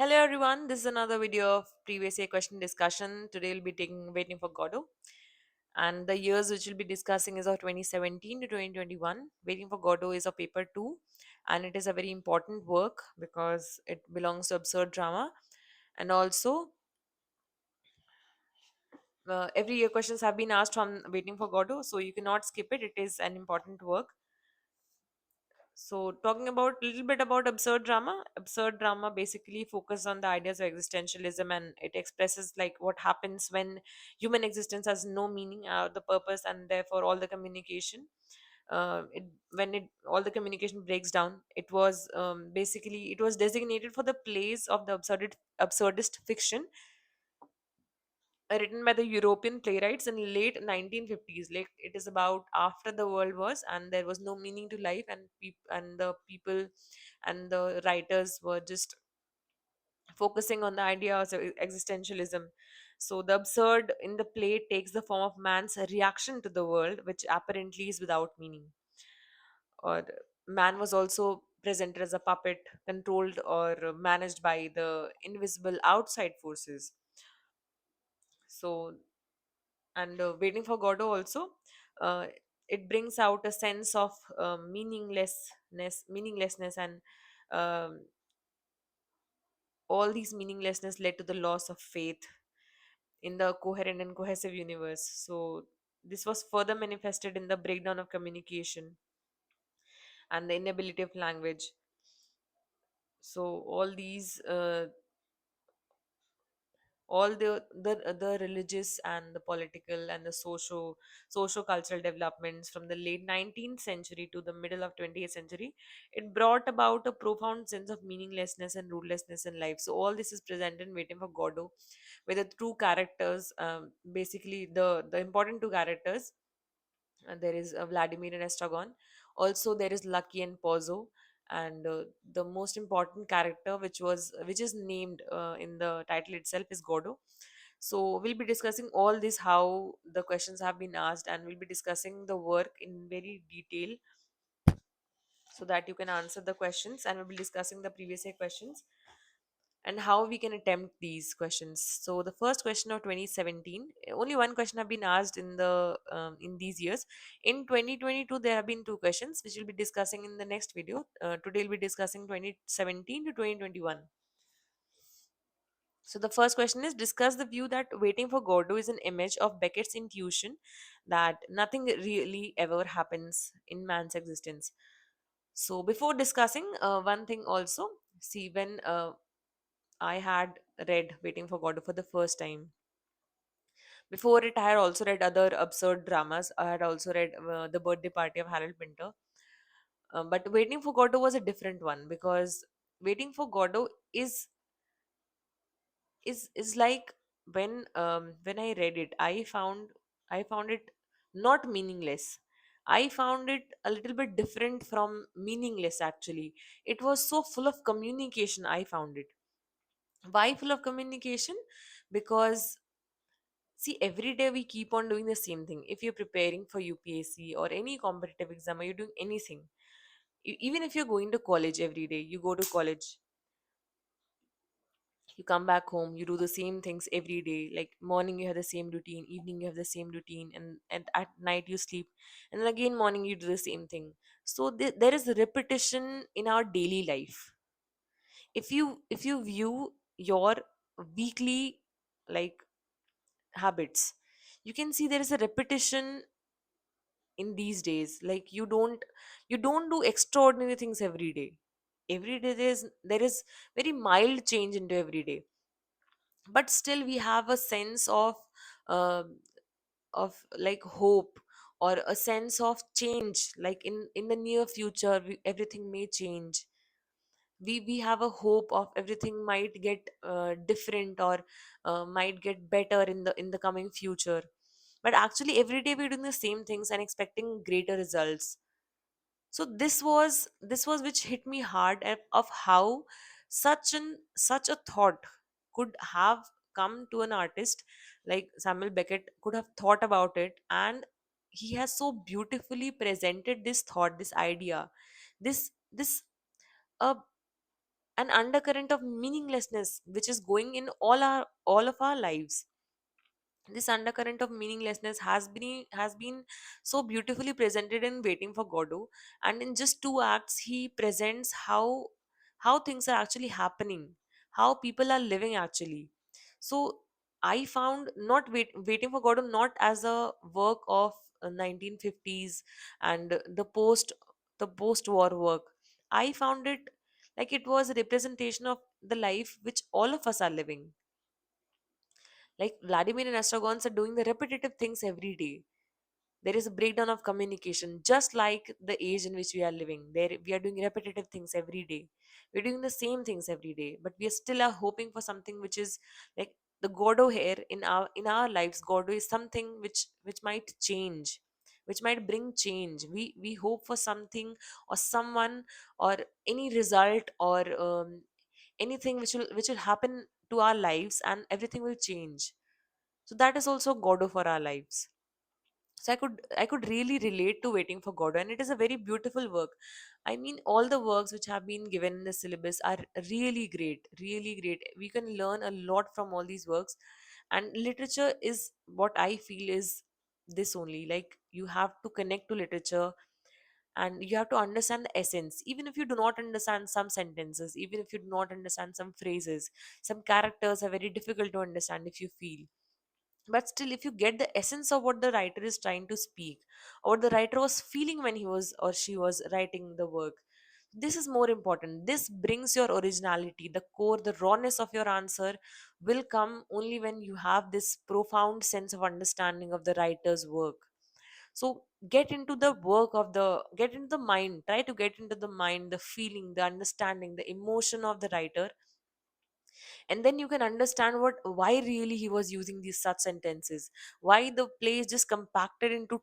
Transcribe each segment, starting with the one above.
Hello everyone, this is another video of previous year question discussion. Today we'll be taking Waiting for Godot. And the years which we'll be discussing is of 2017 to 2021. Waiting for Godot is a paper 2 and it is a very important work because it belongs to absurd drama. And also, every year questions have been asked from Waiting for Godot, so you cannot skip it. It is an important work. So, talking about a little bit about absurd drama. Absurd drama basically focuses on the ideas of existentialism, and it expresses like what happens when human existence has no meaning, the purpose, and therefore all the communication. When it all the communication breaks down, it was basically it was designated for the place of the absurdist fiction written by the European playwrights in late 1950s. Like it is about after the world wars, and there was no meaning to life, and the people and the writers were just focusing on the ideas of existentialism. So the absurd in the play takes the form of man's reaction to the world, which apparently is without meaning. Or man was also presented as a puppet, controlled or managed by the invisible outside forces. So and Waiting for Godot also, uh, it brings out a sense of meaninglessness, and um, all these meaninglessness led to the loss of faith in the coherent and cohesive universe. So this was further manifested in the breakdown of communication and the inability of language. So all the religious and the political and the socio cultural developments from the late 19th century to the middle of 20th century, it brought about a profound sense of meaninglessness and rootlessness in life. So all this is present in Waiting for Godot, where the two characters, basically the important two characters, there is Vladimir and Estragon. Also, there is Lucky and Pozzo, and the most important character, which is named in the title itself, is Godo. So we'll be discussing all this, how the questions have been asked, and we'll be discussing the work in very detail so that you can answer the questions. And we'll be discussing the previous year questions and how we can attempt these questions. So the first question of 2017, only one question have been asked in these years. In 2022, there have been two questions which we'll be discussing in the next video. Today we'll be discussing 2017 to 2021. So the first question is, discuss the view that Waiting for Godot is an image of Beckett's intuition that nothing really ever happens in man's existence. So before discussing, one thing also, see, when I had read Waiting for Godot for the first time. Before it, I had also read other absurd dramas. I had also read The Birthday Party of Harold Pinter. But Waiting for Godot was a different one, because Waiting for Godot is like, when I read it, I found it not meaningless. I found it a little bit different from meaningless actually. It was so full of communication, I found it. Why full of communication? Because see, every day we keep on doing the same thing. If you're preparing for UPSC or any competitive exam, or you're doing anything, even if you're going to college every day, you go to college, you come back home, you do the same things every day. Like morning, you have the same routine, evening, you have the same routine, and at night, you sleep. And then again, morning, you do the same thing. So there is repetition in our daily life. If you view your weekly, like, habits, you can see there is a repetition in these days. Like you don't do extraordinary things every day. Every day there is very mild change into every day, but still we have a sense um of like hope, or a sense of change, like in the near future, everything may change. We have a hope of everything might get different, or might get better in the coming future. But actually every day we're doing the same things and expecting greater results. So this was which hit me hard, of how such a thought could have come to an artist like Samuel Beckett, could have thought about it, and he has so beautifully presented this thought, this idea, this uh, an undercurrent of meaninglessness which is going in all of our lives. This undercurrent of meaninglessness has been so beautifully presented in Waiting for Godot, and in just two acts he presents how things are actually happening, how people are living actually. So I found not Waiting for Godot not as a work of 1950s and the post war work. I found it like it was a representation of the life which all of us are living. Like Vladimir and Estragons are doing the repetitive things every day. There is a breakdown of communication, just like the age in which we are living. There we are doing repetitive things every day. We're doing the same things every day, but we are still are hoping for something which is like the Godot here in our lives. Godot is something which might change, which might bring change. We hope for something or someone or any result or anything which will happen to our lives and everything will change. So that is also Godot for our lives. So I could really relate to Waiting for Godot, and it is a very beautiful work. I mean, all the works which have been given in the syllabus are really great, really great. We can learn a lot from all these works. And literature is what I feel is this only. Like, you have to connect to literature and you have to understand the essence. Even if you do not understand some sentences, even if you do not understand some phrases, some characters are very difficult to understand if you feel. But still, if you get the essence of what the writer is trying to speak, or what the writer was feeling when he was or she was writing the work, this is more important. This brings your originality, the core, the rawness of your answer will come only when you have this profound sense of understanding of the writer's work. So get into the mind, try to get into the mind, the feeling, the understanding, the emotion of the writer, and then you can understand why really he was using these such sentences, why the play is just compacted into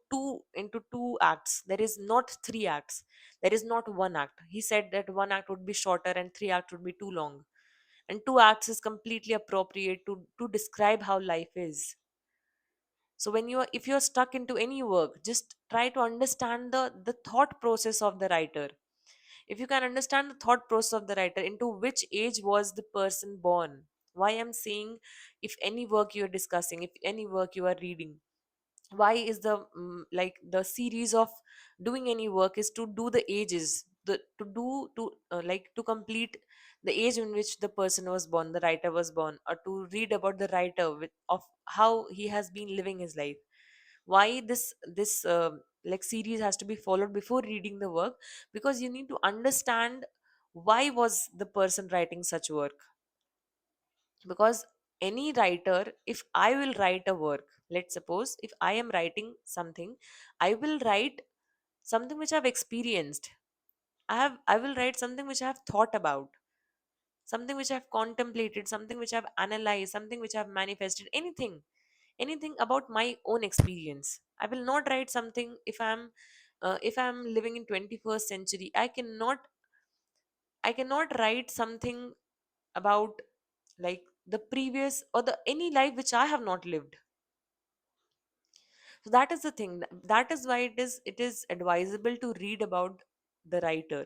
two acts. There is not three acts, there is not one act. He said that one act would be shorter and three acts would be too long, and two acts is completely appropriate to describe how life is. So when you are if you're stuck into any work, just try to understand the thought process of the writer. If you can understand the thought process of the writer, into which age was the person born. Why I'm saying, if any work you are discussing, if any work you are reading, why is the series of doing any work is to do the ages, the to do to like to complete the age in which the person was born, the writer was born, or to read about the writer of how he has been living his life. Why this series has to be followed before reading the work? Because you need to understand why was the person writing such work. Because any writer, if I will write a work, let's suppose if I am writing something, I will write something which I've experienced. I will write something which I have thought about, something which I've contemplated, something which I've analyzed, something which I've manifested, anything about my own experience. I will not write something if I'm living in 21st century. I cannot write something about like the previous or the any life which I have not lived. So that is the thing. That is why it is advisable to read about the writer.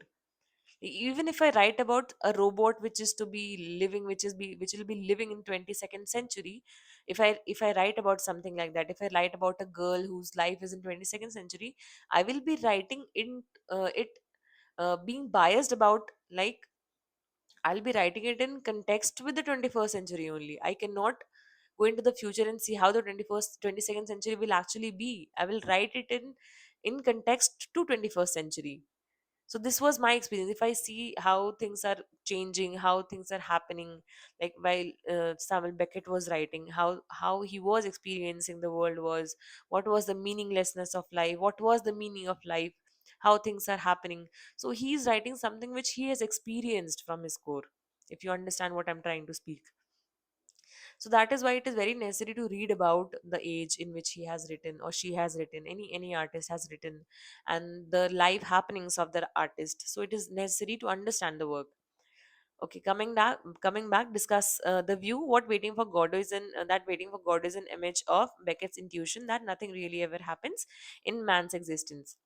Even if I write about a robot which is to be living, which will be living in 22nd century, if I write about something like that, if I write about a girl whose life is in 22nd century, I will be writing in it being biased about, like, I'll be writing it in context with the 21st century only. I cannot go into the future and see how the 22nd century will actually be. I will write it in context to 21st century. So this was my experience. If I see how things are changing, how things are happening, like while Samuel Beckett was writing, how he was experiencing the world, was what was the meaninglessness of life, what was the meaning of life, how things are happening. So he's writing something which he has experienced from his core, if you understand what I'm trying to speak. So that is why it is very necessary to read about the age in which he has written or she has written, any artist has written, and the life happenings of the artist. So it is necessary to understand the work. Okay, coming back, discuss the view. What Waiting for God is in that Waiting for God is an image of Beckett's intuition that nothing really ever happens in man's existence.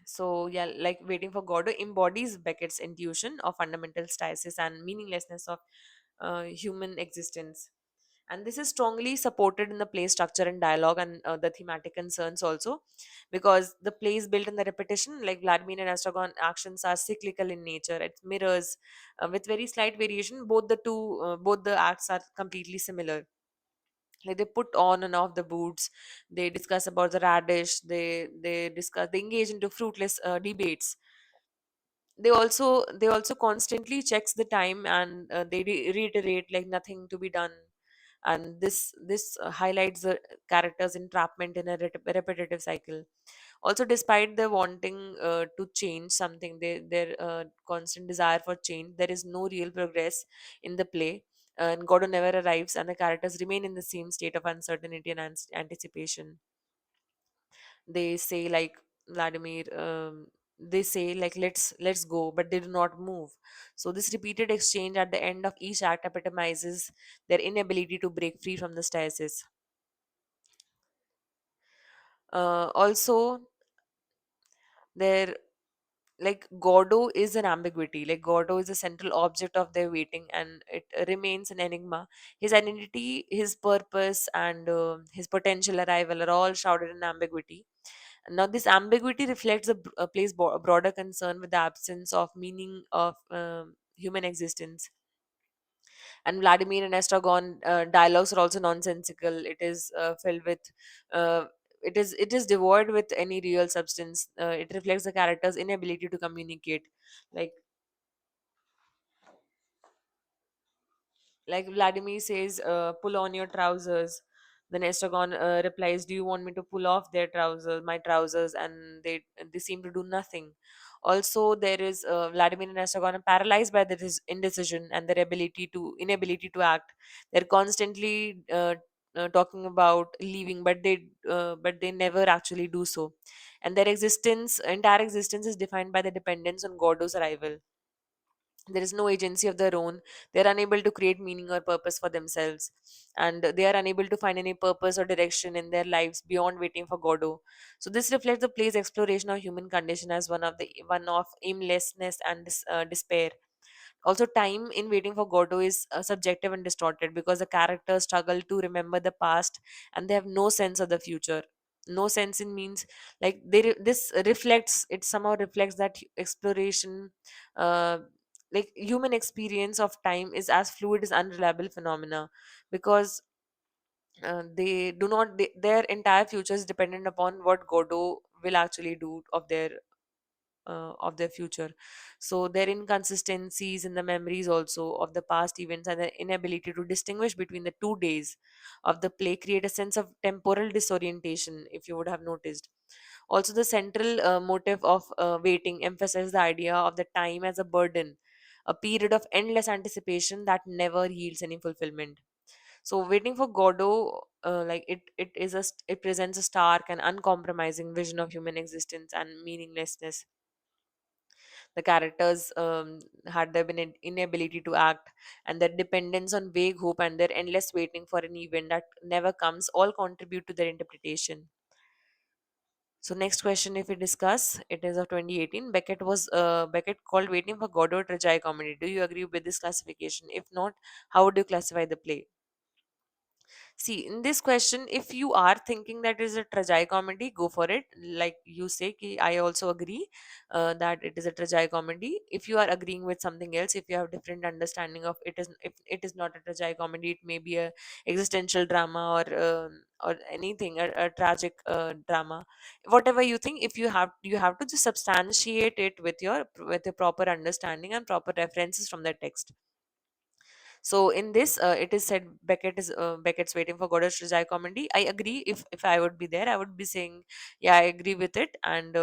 So yeah, like Waiting for Godot embodies Beckett's intuition of fundamental stasis and meaninglessness of human existence. And this is strongly supported in the play structure and dialogue and the thematic concerns also, because the play is built in the repetition. Like Vladimir and Astragon actions are cyclical in nature. It mirrors, with very slight variation, both the acts are completely similar. Like they put on and off the boots, they discuss about the radish, they engage into fruitless debates. They also constantly checks the time, and they reiterate like nothing to be done. And this highlights the character's entrapment in a repetitive cycle. Also, despite the wanting to change something, their constant desire for change, there is no real progress in the play, and Godot never arrives, and the characters remain in the same state of uncertainty and anticipation. They say like Vladimir, they say like let's go, but they do not move. So this repeated exchange at the end of each act epitomizes their inability to break free from the stasis. Also, their like Gordo is an ambiguity. Like Gordo is the central object of their waiting, and it remains an enigma. His identity, his purpose, and his potential arrival are all shrouded in ambiguity. Now, this ambiguity reflects a place a broader concern with the absence of meaning of human existence. And Vladimir and Estragon dialogues are also nonsensical. It is filled with uh, it is devoid with any real substance. It reflects the character's inability to communicate. Like like Vladimir says, "Pull on your trousers." Then Estragon replies, "Do you want me to pull off my trousers?" And they seem to do nothing. Also, there is Vladimir and Estragon are paralyzed by their indecision and their inability to act. They're constantly talking about leaving, but they never actually do so. And their entire existence, is defined by the dependence on Gordo's arrival. There is no agency of their own. They are unable to create meaning or purpose for themselves, and they are unable to find any purpose or direction in their lives beyond Waiting for Godot. So this reflects the play's exploration of human condition as one of aimlessness and despair. Also, time in Waiting for Godot is subjective and distorted, because the characters struggle to remember the past, and they have no sense of the future. No sense in means like this reflects it somehow reflects that exploration. uh, like human experience of time is as fluid as unreliable phenomena, because their entire future is dependent upon what Godot will actually do of their future. So their inconsistencies in the memories also of the past events, and their inability to distinguish between the 2 days of the play, create a sense of temporal disorientation, if you would have noticed. Also, the central motive of waiting emphasizes the idea of the time as a burden, a period of endless anticipation that never yields any fulfillment. So, Waiting for Godot, it presents a stark and uncompromising vision of human existence and meaninglessness. The characters had their inability to act, and their dependence on vague hope, and their endless waiting for an event that never comes, all contribute to their interpretation. So next question, if we discuss, it is of 2018. Beckett called Waiting for Godot a tragicomedy. Do you agree with this classification? If not, how would you classify the play? See, in this question, if you are thinking that is a tragicomedy, go for it. Like you say, ki, I also agree that it is a tragicomedy. If you are agreeing with something else, if you have different understanding of it, is if it is not a tragicomedy, it may be a existential drama, or anything, a tragic drama. Whatever you think, if you have to just substantiate it with a proper understanding and proper references from the text. So in this, it is said Beckett's Waiting for Godot's Tragedy comedy. I agree. If I would be there, I would be saying, yeah, I agree with it, and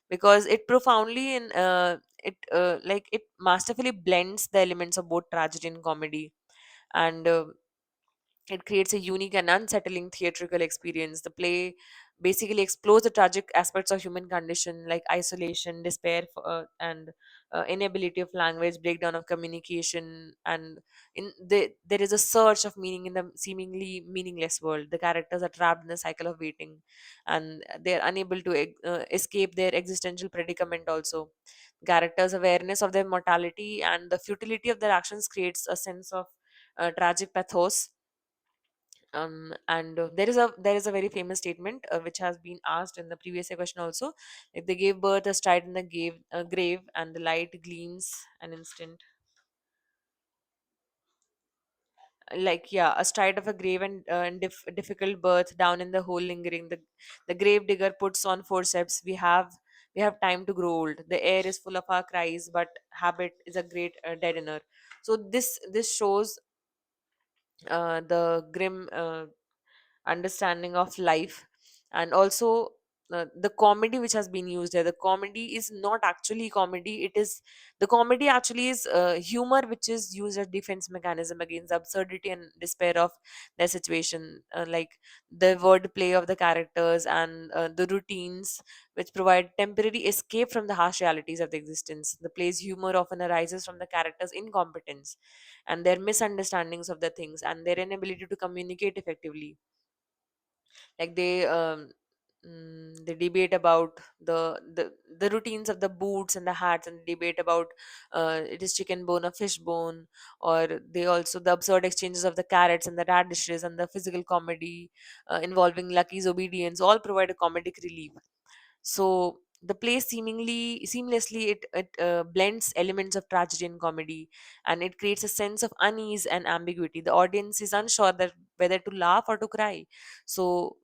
because it profoundly in it like it masterfully blends the elements of both tragedy and comedy, and it creates a unique and unsettling theatrical experience. The play basically explores the tragic aspects of human condition, like isolation, despair, and inability of language, breakdown of communication, and there is a search of meaning in the seemingly meaningless world. The characters are trapped in a cycle of waiting, and they're unable to escape their existential predicament also. Characters' awareness of their mortality and the futility of their actions creates a sense of tragic pathos. And there is a very famous statement which has been asked in the previous question also. Like, they gave birth a stride in the grave, and the light gleams an instant. Like, yeah, a stride of a grave, and difficult birth down in the hole lingering. The grave digger puts on forceps. We have time to grow old. The air is full of our cries, but habit is a great deadener. So this shows the grim understanding of life. And also, the comedy which has been used there, the comedy is not actually comedy. It is The comedy actually is humor which is used as defense mechanism against the absurdity and despair of their situation. Like, the word play of the characters and the routines which provide temporary escape from the harsh realities of the existence. The play's humor often arises from the characters incompetence and their misunderstandings of the things and their inability to communicate effectively. Like, they debate about the routines of the boots and the hats, and debate about it is chicken bone or fish bone. Or they also, the absurd exchanges of the carrots and the radishes, and the physical comedy involving Lucky's obedience, all provide a comedic relief. So the play seemingly seamlessly, it blends elements of tragedy and comedy, and it creates a sense of unease and ambiguity. The audience is unsure that whether to laugh or to cry. So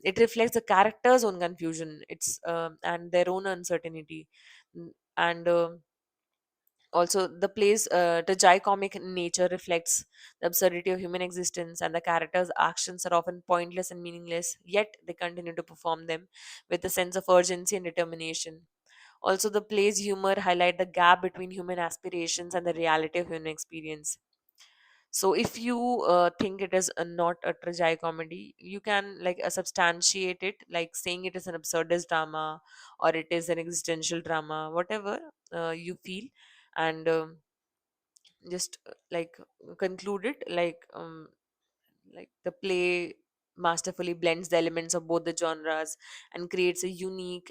it reflects the characters' own confusion, it's and their own uncertainty. And also, the play's tragicomic nature reflects the absurdity of human existence, and the characters' actions are often pointless and meaningless, yet they continue to perform them with a sense of urgency and determination. Also, the play's humor highlight the gap between human aspirations and the reality of human experience. So, if you think it is not a tragicomedy, you can, like, substantiate it, like saying it is an absurdist drama, or it is an existential drama, whatever you feel. And just conclude it like the play masterfully blends the elements of both the genres and creates a unique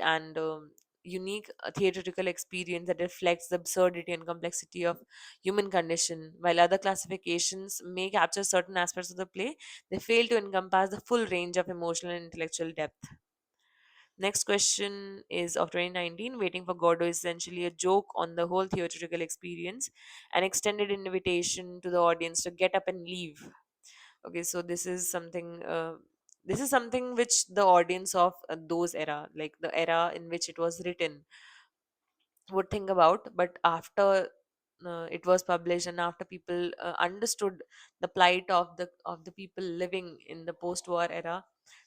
theatrical experience that reflects the absurdity and complexity of human condition. While other classifications may capture certain aspects of the play, they fail to encompass the full range of emotional and intellectual depth. Next question is of 2019. Waiting for Godot is essentially a joke on the whole theatrical experience, an extended invitation to the audience to get up and leave. Okay, so this is something which the audience of those era, like the era in which it was written, would think about. But after it was published, and after people understood the plight of the people living in the post-war era,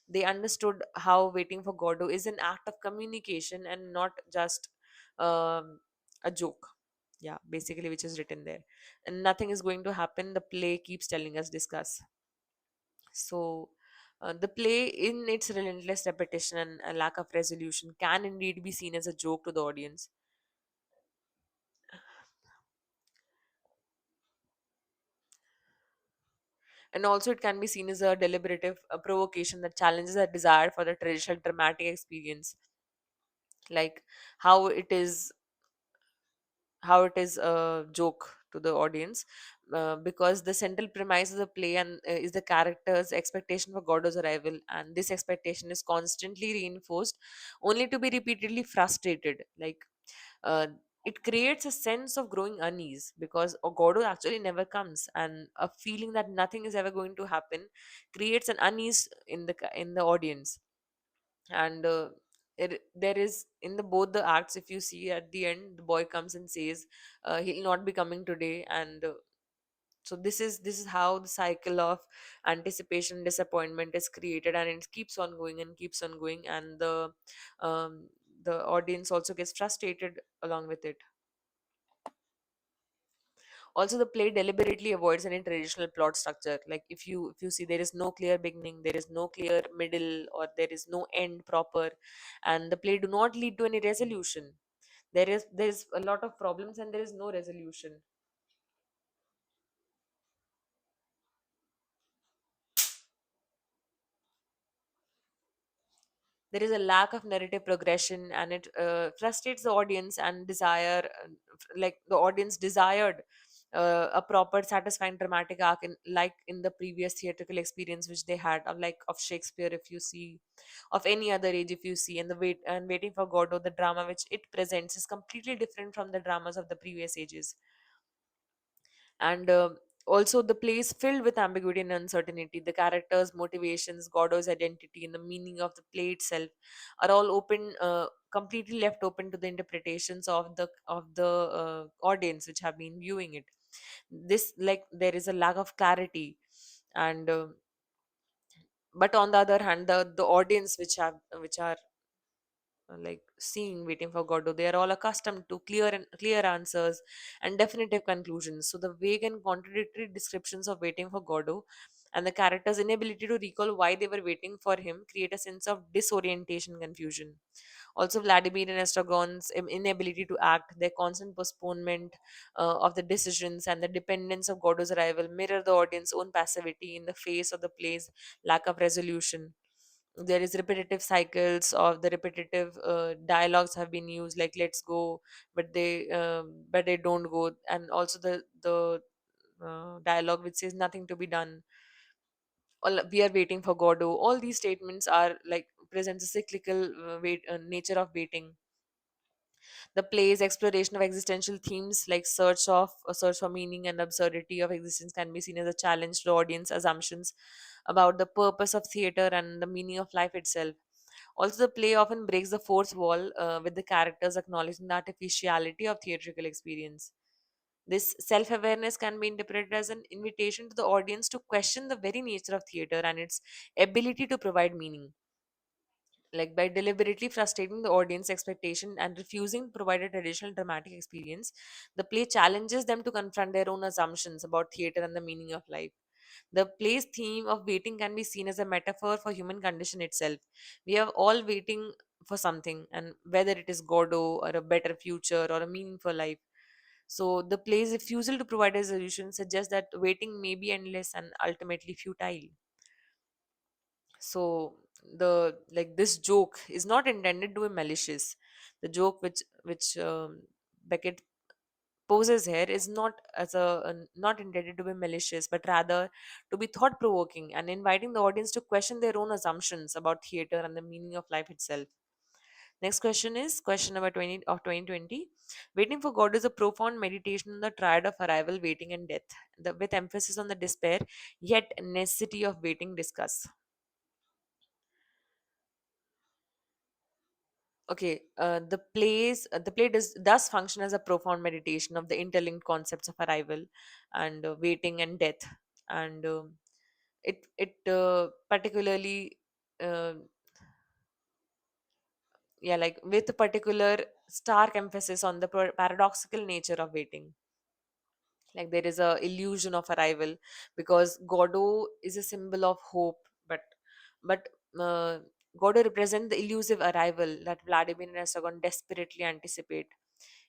they understood how Waiting for Godot is an act of communication and not just um, a joke. Yeah, basically, which is written there, and nothing is going to happen. The play keeps telling us discuss. So, the play, in its relentless repetition and a lack of resolution, can indeed be seen as a joke to the audience. And also, it can be seen as a deliberative provocation that challenges our desire for the traditional dramatic experience. Like, how it is how it is a joke to the audience, because the central premise of the play and is the character's expectation for God's arrival, and this expectation is constantly reinforced, only to be repeatedly frustrated. Like, uh, it creates a sense of growing unease because Godot actually never comes, and a feeling that nothing is ever going to happen creates an unease in the audience. And there is, in the both the acts, if you see at the end, the boy comes and says he'll not be coming today. And so this is how the cycle of anticipation, disappointment is created, and it keeps on going and keeps on going, and um, the audience also gets frustrated along with it. Also, the play deliberately avoids any traditional plot structure. Like, if you see, there is no clear beginning, there is no clear middle, or there is no end proper, and the play do not lead to any resolution. There's a lot of problems and there is no resolution. There is a lack of narrative progression, and it frustrates the audience and like the audience desired a proper satisfying dramatic arc like in the previous theatrical experience which they had, of like of Shakespeare, if you see, of any other age if you see. And the Waiting for Godot, the drama which it presents is completely different from the dramas of the previous ages. And also the play is filled with ambiguity and uncertainty. The characters motivations, Godot's identity, and the meaning of the play itself are all completely left open to the interpretations of the audience which have been viewing it. This, like, there is a lack of clarity. And but on the other hand, the audience which are like seeing Waiting for Godot, they are all accustomed to clear answers and definitive conclusions. So the vague and contradictory descriptions of Waiting for Godot and the character's inability to recall why they were waiting for him create a sense of disorientation, confusion. Also, Vladimir and Estragon's inability to act, their constant postponement of the decisions, and the dependence of Godot's arrival mirror the audience's own passivity in the face of the play's lack of resolution. There is repetitive cycles of the repetitive dialogues have been used, like "let's go," but they don't go. And also the dialogue which says "nothing to be done," or "we are waiting for Godot." All these statements are like presents a cyclical nature of waiting. The play's exploration of existential themes like search for meaning and absurdity of existence can be seen as a challenge to audience assumptions about the purpose of theater and the meaning of life itself. Also, the play often breaks the fourth wall with the characters acknowledging the artificiality of theatrical experience. This self awareness can be interpreted as an invitation to the audience to question the very nature of theater and its ability to provide meaning. Like by deliberately frustrating the audience expectation and refusing to provide a traditional dramatic experience, the play challenges them to confront their own assumptions about theater and the meaning of life. The play's theme of waiting can be seen as a metaphor for human condition itself. We are all waiting for something, and whether it is Godot or a better future or a meaningful life. So the play's refusal to provide a solution suggests that waiting may be endless and ultimately futile. So the like this joke is not intended to be malicious. The joke which Beckett poses here is not intended to be malicious, but rather to be thought provoking and inviting the audience to question their own assumptions about theater and the meaning of life itself. Next question is question number 20 of 2020. Waiting for God is a profound meditation on the triad of arrival, waiting, and death, with emphasis on the despair yet necessity of waiting. Discuss. Okay, the play does function as a profound meditation of the interlinked concepts of arrival and waiting and death. And it particularly uh, yeah, like with a particular stark emphasis on the paradoxical nature of waiting. Like there is a illusion of arrival because Godot is a symbol of hope, but uh, Godot represents the elusive arrival that Vladimir and Estragon desperately anticipate.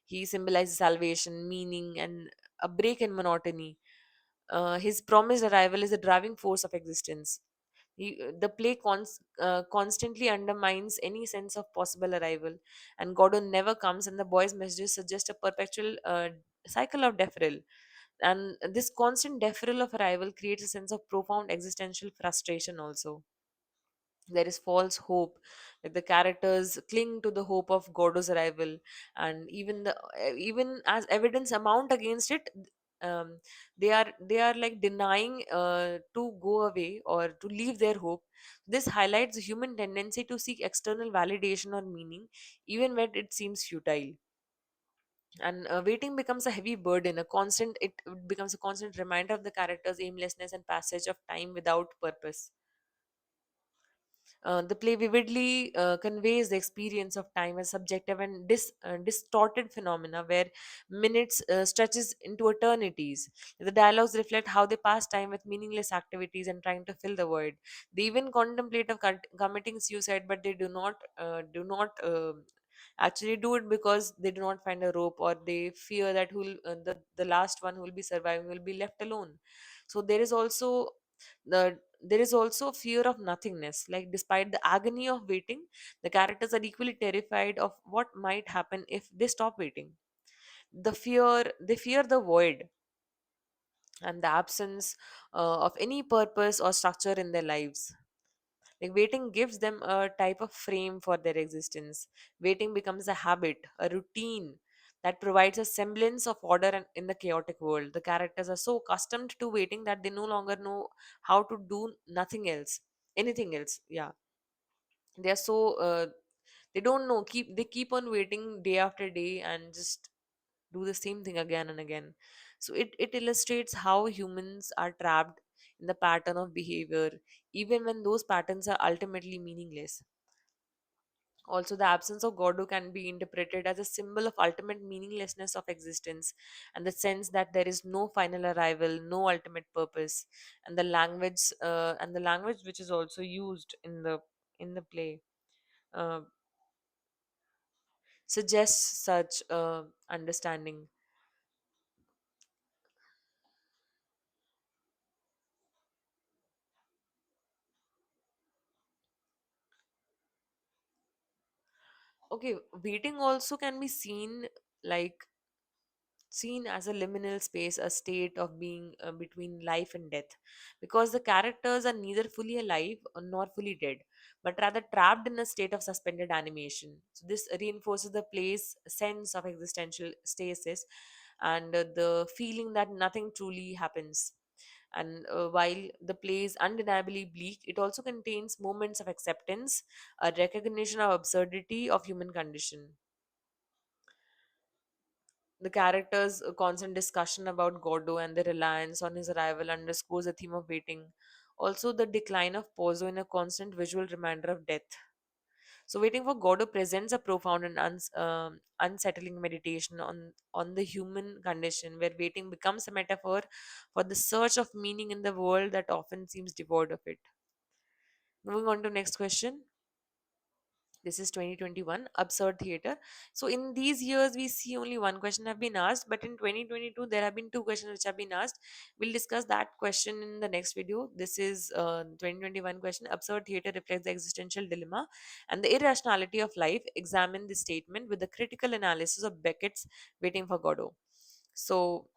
He symbolizes salvation, meaning, and a break in monotony. His promised arrival is the driving force of existence. The play constantly undermines any sense of possible arrival, and Godot never comes, and the boy's messages suggest a perpetual cycle of deferral. And this constant deferral of arrival creates a sense of profound existential frustration also. There is false hope, like the characters cling to the hope of Godot's arrival, and even as evidence amount against it, um, they are like denying to go away or to leave their hope. This highlights the human tendency to seek external validation or meaning even when it seems futile. And waiting becomes a heavy burden, it becomes a constant reminder of the character's aimlessness and passage of time without purpose. The play vividly conveys the experience of time as subjective and distorted phenomena where minutes stretches into eternities. The dialogues reflect how they pass time with meaningless activities and trying to fill the void. They even contemplate of committing suicide, but they do not actually do it because they do not find a rope, or they fear that the last one who will be surviving will be left alone. So there is also fear of nothingness. Like, despite the agony of waiting, the characters are equally terrified of what might happen if they stop waiting. They fear the void and the absence of any purpose or structure in their lives. Like, waiting gives them a type of frame for their existence. Waiting becomes a habit, a routine that provides a semblance of order in the chaotic world. The characters are so accustomed to waiting that they no longer know how to do nothing else, anything else. Yeah, they are so they don't know. They keep on waiting day after day and just do the same thing again and again. So it illustrates how humans are trapped in the pattern of behavior, even when those patterns are ultimately meaningless. Also, the absence of Gordo can be interpreted as a symbol of ultimate meaninglessness of existence, and the sense that there is no final arrival, no ultimate purpose. And the language which is also used in the play uh, suggests such understanding. Okay, waiting also can be like seen as a liminal space, a state of being between life and death, because the characters are neither fully alive nor fully dead, but rather trapped in a state of suspended animation. So this reinforces the play's sense of existential stasis and the feeling that nothing truly happens. And while the play is undeniably bleak, it also contains moments of acceptance, a recognition of absurdity of human condition. The character's constant discussion about Gordo and their reliance on his arrival underscores the theme of waiting. Also, the decline of Pozo in a constant visual reminder of death. So, waiting for Gordo presents a profound and unsettling meditation on the human condition, where waiting becomes a metaphor for the search of meaning in the world that often seems devoid of it. Moving on to next question. This is 2021 absurd theater. So in these years we see only one question have been asked, but in 2022 there have been two questions which have been asked. We'll discuss that question in the next video. This is 2021 question: absurd theater reflects the existential dilemma and the irrationality of life. Examine this statement with the critical analysis of Beckett's Waiting for Godot. So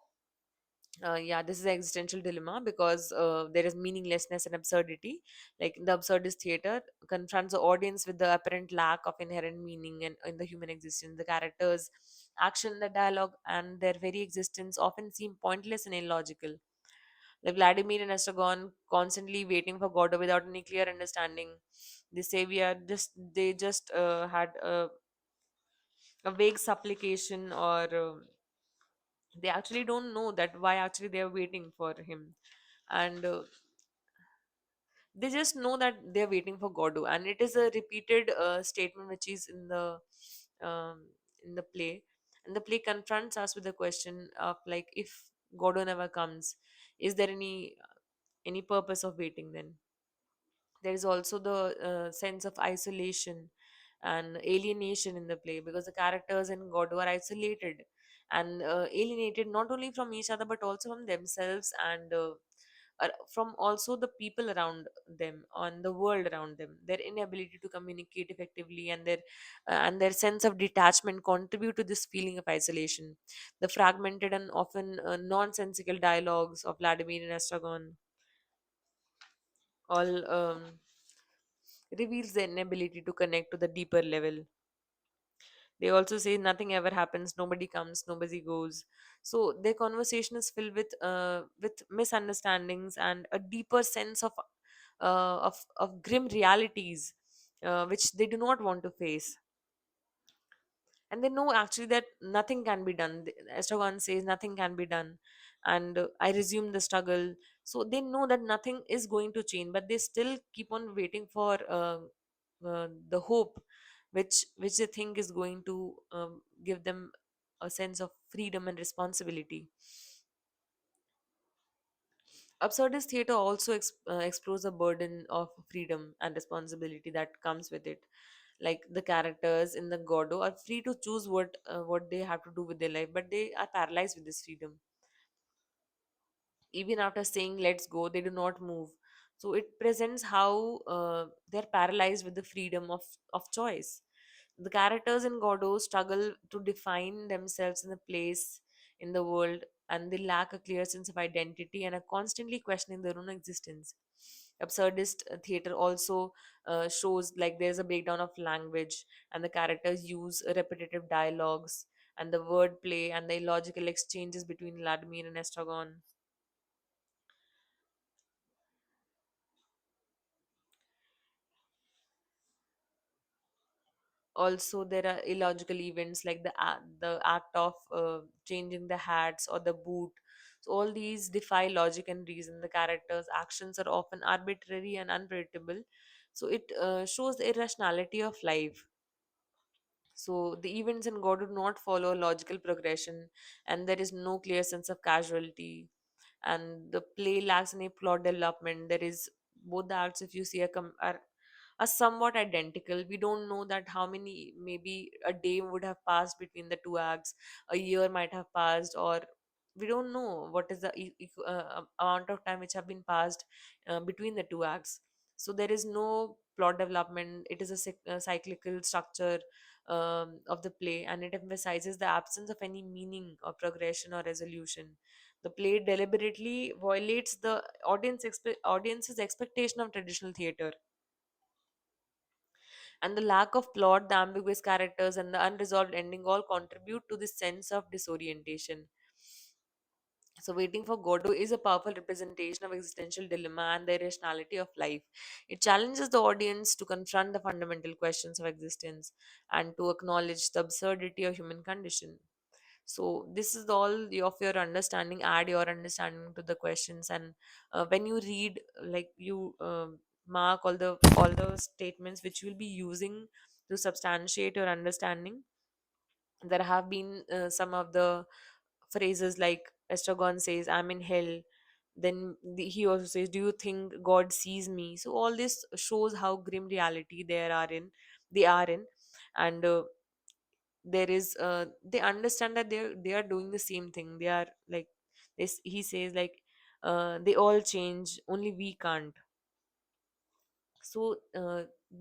yeah, this is an existential dilemma because there is meaninglessness and absurdity. Like, the absurdist theater confronts the audience with the apparent lack of inherent meaning in the human existence. The characters action, the dialogue, and their very existence often seem pointless and illogical. Like, Vladimir and Estragon constantly waiting for God without any clear understanding. They say we are just they just had a vague supplication, or they actually don't know that why actually they are waiting for him. And they just know that they're waiting for Godot, and it is a repeated statement which is um, in the play. And the play confronts us with the question of, like, if Godot never comes, is there any purpose of waiting then? There is also the sense of isolation and alienation in the play, because the characters in God are isolated and alienated not only from each other but also from themselves, and from also the people around them, on the world around them. Their inability to communicate effectively and their sense of detachment contribute to this feeling of isolation. The fragmented and often nonsensical dialogues of Vladimir and Estragon all reveals their inability to connect to the deeper level. They also say nothing ever happens, nobody comes, nobody goes. So their conversation is filled with misunderstandings and a deeper sense of grim realities, which they do not want to face. And they know actually that nothing can be done. Estragon says nothing can be done, and I resume the struggle. So they know that nothing is going to change, but they still keep on waiting for the hope, which they think is going to give them a sense of freedom and responsibility. Absurdist theater also explores the burden of freedom and responsibility that comes with it. Like the characters in the Godot are free to choose what they have to do with their life, but they are paralyzed with this freedom. Even after saying let's go, they do not move. So it presents how they're paralyzed with the freedom of choice. The characters in Godot struggle to define themselves in the place in the world, and they lack a clear sense of identity and are constantly questioning their own existence. Absurdist theater also shows like there's a breakdown of language, and the characters use repetitive dialogues, and the wordplay and the illogical exchanges between Vladimir and Estragon. Also, there are illogical events like the act of changing the hats or the boot. So all these defy logic and reason. The characters actions are often arbitrary and unpredictable, so it shows the irrationality of life. So the events in God do not follow logical progression, and there is no clear sense of casualty, and the play lacks any plot development. There is both the acts, if you see, are somewhat identical. We don't know that how many, maybe a day would have passed between the two acts, a year might have passed, or we don't know what is the amount of time which have been passed between the two acts. So there is no plot development. It is a cyclical structure of the play, and it emphasizes the absence of any meaning or progression or resolution. The play deliberately violates the audience's expectation of traditional theater, and the lack of plot, the ambiguous characters, and the unresolved ending all contribute to this sense of disorientation. So, Waiting for Godot is a powerful representation of existential dilemma and the irrationality of life. It challenges the audience to confront the fundamental questions of existence and to acknowledge the absurdity of human condition. So, this is all of your understanding. Add your understanding to the questions, and when you read, like you mark all the statements which you will be using to substantiate your understanding. There have been some of the phrases like Estragon says, I'm in hell. Then he also says, do you think God sees me? So all this shows how grim reality they are in. And there is they understand that they are doing the same thing. They are like this. He says like they all change, only we can't. So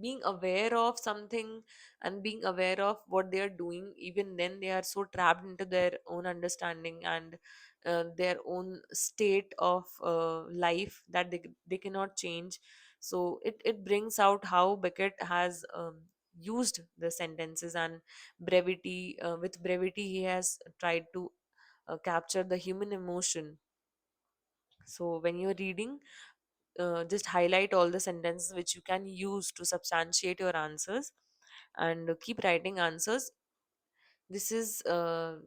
being aware of something and being aware of what they are doing, even then they are so trapped into their own understanding and their own state of life that they cannot change. So it brings out how Beckett has used the sentences and brevity. With brevity he has tried to capture the human emotion. So when you're reading, just highlight all the sentences which you can use to substantiate your answers, and keep writing answers. This is uh,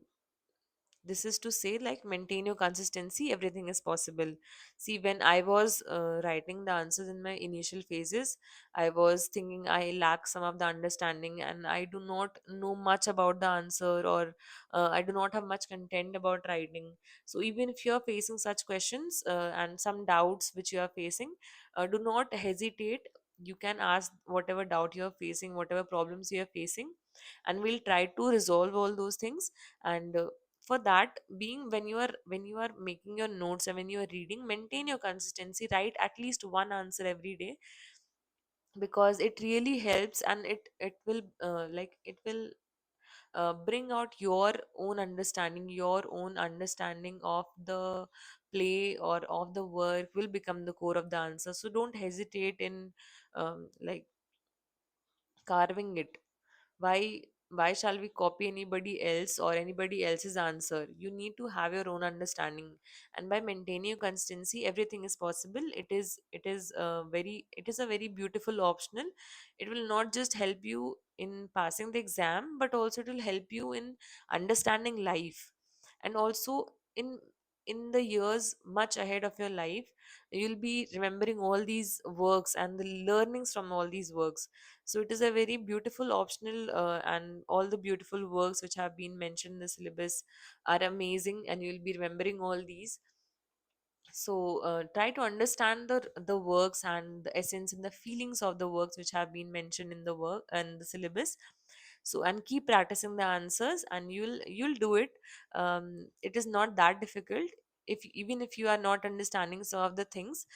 this is to say, like, maintain your consistency, everything is possible. See, when I was writing the answers in my initial phases, I was thinking I lack some of the understanding and I do not know much about the answer, or I do not have much content about writing. So even if you are facing such questions and some doubts which you are facing, do not hesitate. You can ask whatever doubt you are facing, whatever problems you are facing, and we'll try to resolve all those things. And for that being, when you are making your notes and when you are reading, maintain your consistency, write at least one answer every day, because it really helps, and it will bring out your own understanding of the play or of the work will become the core of the answer. So don't hesitate in like carving it. Why why shall we copy anybody else or anybody else's answer? You need to have your own understanding, and by maintaining your consistency, everything is possible. It is a very beautiful optional. It will not just help you in passing the exam, but also it will help you in understanding life, and also in in the years much ahead of your life, you'll be remembering all these works and the learnings from all these works. So it is a very beautiful optional, and all the beautiful works which have been mentioned in the syllabus are amazing, and you'll be remembering all these. So try to understand the works and the essence and the feelings of the works which have been mentioned in the work and the syllabus. So, and keep practicing the answers, and you'll do it. It is not that difficult. If even if you are not understanding some of the things,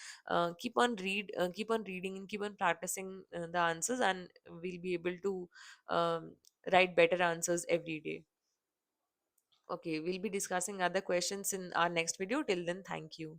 keep on reading and keep on practicing the answers, and we'll be able to um, write better answers every day. Okay, we'll be discussing other questions in our next video. Till then, thank you.